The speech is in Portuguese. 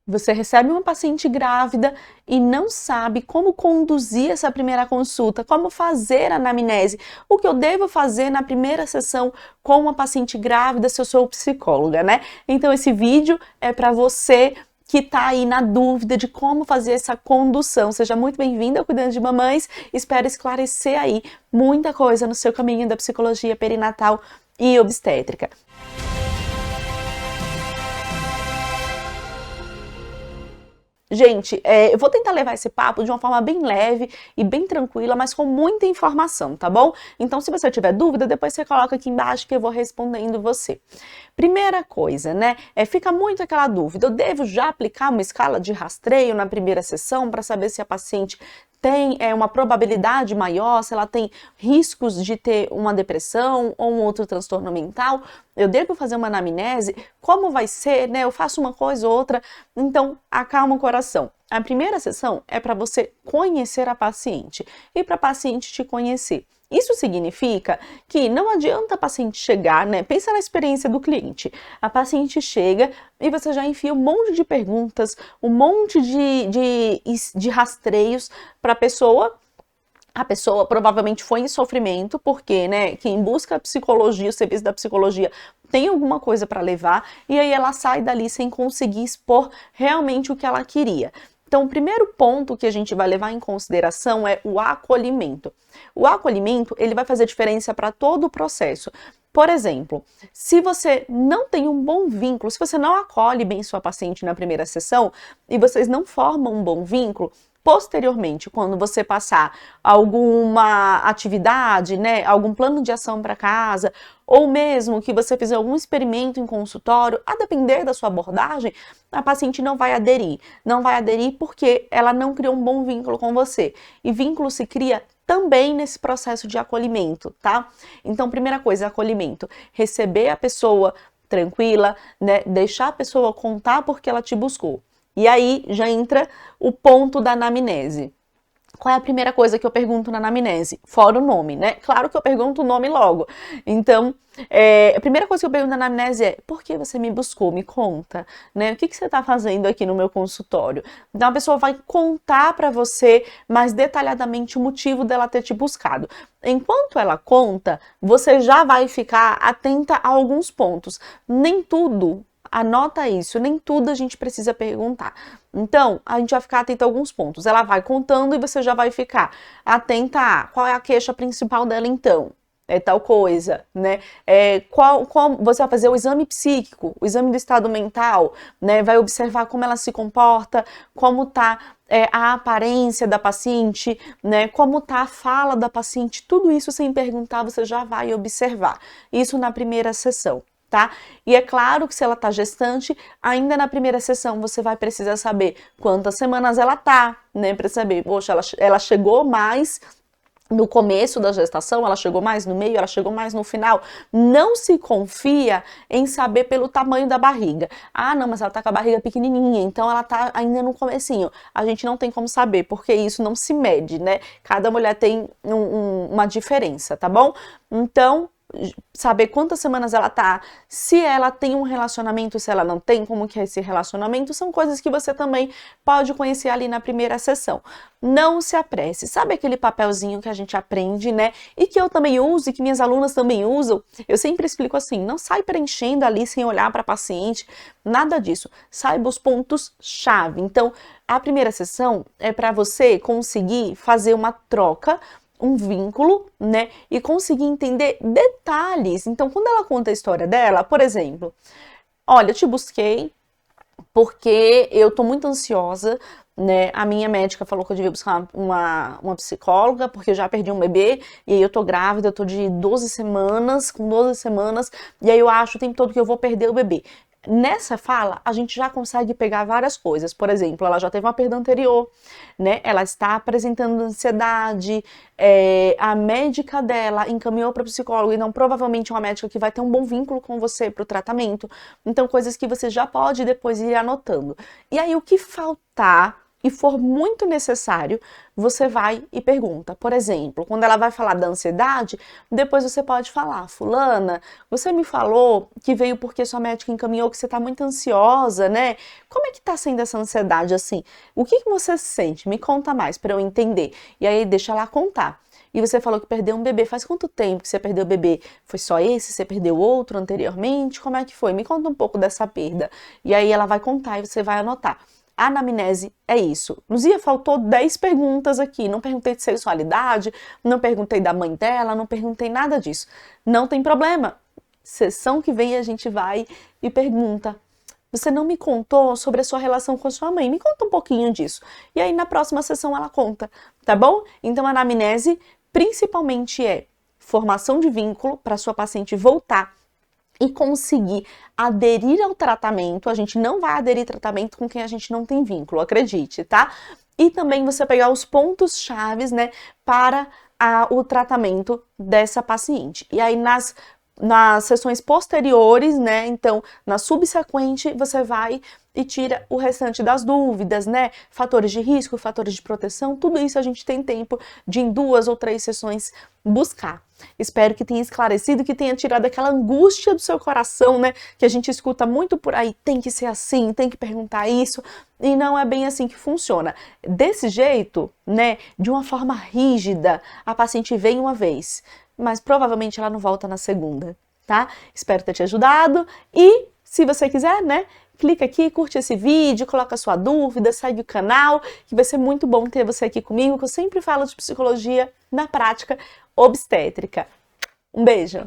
Você recebe uma paciente grávida e não sabe como conduzir essa primeira consulta, como fazer a anamnese, o que eu devo fazer na primeira sessão com uma paciente grávida se eu sou psicóloga, né? Então esse vídeo é para você que tá aí na dúvida de como fazer essa condução. Seja muito bem-vinda ao Cuidando de Mamães. Espero esclarecer aí muita coisa no seu caminho da psicologia perinatal e obstétrica. Gente, eu vou tentar levar esse papo de uma forma bem leve e bem tranquila, mas com muita informação, tá bom? Então, se você tiver dúvida, depois você coloca aqui embaixo que eu vou respondendo você. Primeira coisa, né, fica muito aquela dúvida, eu devo já aplicar uma escala de rastreio na primeira sessão para saber se a paciente tem uma probabilidade maior, se ela tem riscos de ter uma depressão ou um outro transtorno mental? Eu devo fazer uma anamnese? Como vai ser, né? Eu faço uma coisa ou outra? Então, acalma o coração. A primeira sessão é para você conhecer a paciente e para a paciente te conhecer. Isso significa que não adianta a paciente chegar, né? Pensa na experiência do cliente. A paciente chega e você já enfia um monte de perguntas, um monte de rastreios para a pessoa. A pessoa provavelmente foi em sofrimento, porque, né, quem busca a psicologia, o serviço da psicologia, tem alguma coisa para levar, e aí ela sai dali sem conseguir expor realmente o que ela queria. Então, o primeiro ponto que a gente vai levar em consideração é o acolhimento. O acolhimento, ele vai fazer diferença para todo o processo. Por exemplo, se você não tem um bom vínculo, se você não acolhe bem sua paciente na primeira sessão e vocês não formam um bom vínculo, posteriormente, quando você passar alguma atividade, né, algum plano de ação para casa, ou mesmo que você fizer algum experimento em consultório, a depender da sua abordagem, a paciente não vai aderir. Não vai aderir porque ela não criou um bom vínculo com você. E vínculo se cria também nesse processo de acolhimento, tá? Então, primeira coisa, acolhimento. Receber a pessoa tranquila, né, deixar a pessoa contar porque ela te buscou. E aí já entra o ponto da anamnese. Qual é a primeira coisa que eu pergunto na anamnese? Fora o nome, né? Claro que eu pergunto o nome logo. Então, a primeira coisa que eu pergunto na anamnese é: por que você me buscou? Me conta, né? O que você está fazendo aqui no meu consultório? Então, a pessoa vai contar para você mais detalhadamente o motivo dela ter te buscado. Enquanto ela conta, você já vai ficar atenta a alguns pontos. Nem tudo, anota isso, nem tudo a gente precisa perguntar. Então, a gente vai ficar atento a alguns pontos. Ela vai contando e você já vai ficar atenta a qual é a queixa principal dela então. É tal coisa, né? Você vai fazer o exame psíquico, o exame do estado mental, né? Vai observar como ela se comporta, como tá a aparência da paciente, né? Como tá a fala da paciente, tudo isso sem perguntar você já vai observar. Isso na primeira sessão. Tá? E é claro que se ela tá gestante, ainda na primeira sessão você vai precisar saber quantas semanas ela tá, né? Para saber, poxa, ela chegou mais no começo da gestação, ela chegou mais no meio, ela chegou mais no final. Não se confia em saber pelo tamanho da barriga. Ah, não, mas ela tá com a barriga pequenininha, então ela tá ainda no comecinho. A gente não tem como saber, porque isso não se mede, né? Cada mulher tem uma diferença, tá bom? Então, saber quantas semanas ela tá, se ela tem um relacionamento, se ela não tem, como que é esse relacionamento, são coisas que você também pode conhecer ali na primeira sessão. Não se apresse. Sabe aquele papelzinho que a gente aprende, né? E que eu também uso e que minhas alunas também usam? Eu sempre explico assim, não sai preenchendo ali sem olhar para a paciente, nada disso. Saiba os pontos-chave. Então, a primeira sessão é para você conseguir fazer uma troca, um vínculo, né, e conseguir entender detalhes. Então, quando ela conta a história dela, por exemplo, olha, eu te busquei porque eu tô muito ansiosa, né, a minha médica falou que eu devia buscar uma psicóloga, porque eu já perdi um bebê, e aí eu tô grávida, eu tô de 12 semanas, com 12 semanas, e aí eu acho o tempo todo que eu vou perder o bebê. Nessa fala, a gente já consegue pegar várias coisas. Por exemplo, ela já teve uma perda anterior, né? Ela está apresentando ansiedade, a médica dela encaminhou para o psicólogo, e não provavelmente uma médica que vai ter um bom vínculo com você para o tratamento. Então, coisas que você já pode depois ir anotando. E aí, o que faltar e for muito necessário, você vai e pergunta. Por exemplo, quando ela vai falar da ansiedade, depois você pode falar: fulana, você me falou que veio porque sua médica encaminhou que você está muito ansiosa, né? Como é que tá sendo essa ansiedade assim? O que você sente? Me conta mais para eu entender. E aí deixa ela contar. E você falou que perdeu um bebê. Faz quanto tempo que você perdeu o bebê? Foi só esse? Você perdeu outro anteriormente? Como é que foi? Me conta um pouco dessa perda. E aí ela vai contar e você vai anotar. A anamnese é isso. Luzia, faltou 10 perguntas aqui. Não perguntei de sexualidade, não perguntei da mãe dela, não perguntei nada disso. Não tem problema. Sessão que vem a gente vai e pergunta: você não me contou sobre a sua relação com a sua mãe. Me conta um pouquinho disso. E aí na próxima sessão ela conta, tá bom? Então a anamnese principalmente é formação de vínculo para sua paciente voltar e conseguir aderir ao tratamento. A gente não vai aderir ao tratamento com quem a gente não tem vínculo, acredite, tá? E também você pegar os pontos chaves, né, para o tratamento dessa paciente. E aí nas sessões posteriores, né, então na subsequente, você vai e tira o restante das dúvidas, né, fatores de risco, fatores de proteção, tudo isso a gente tem tempo de em 2 ou 3 sessões buscar. Espero que tenha esclarecido, que tenha tirado aquela angústia do seu coração, né, que a gente escuta muito por aí: tem que ser assim, tem que perguntar isso, e não é bem assim que funciona. Desse jeito, né, de uma forma rígida, a paciente vem uma vez, mas provavelmente ela não volta na segunda, tá? Espero ter te ajudado e, se você quiser, né, clica aqui, curte esse vídeo, coloca a sua dúvida, segue o canal, que vai ser muito bom ter você aqui comigo, que eu sempre falo de psicologia na prática obstétrica. Um beijo!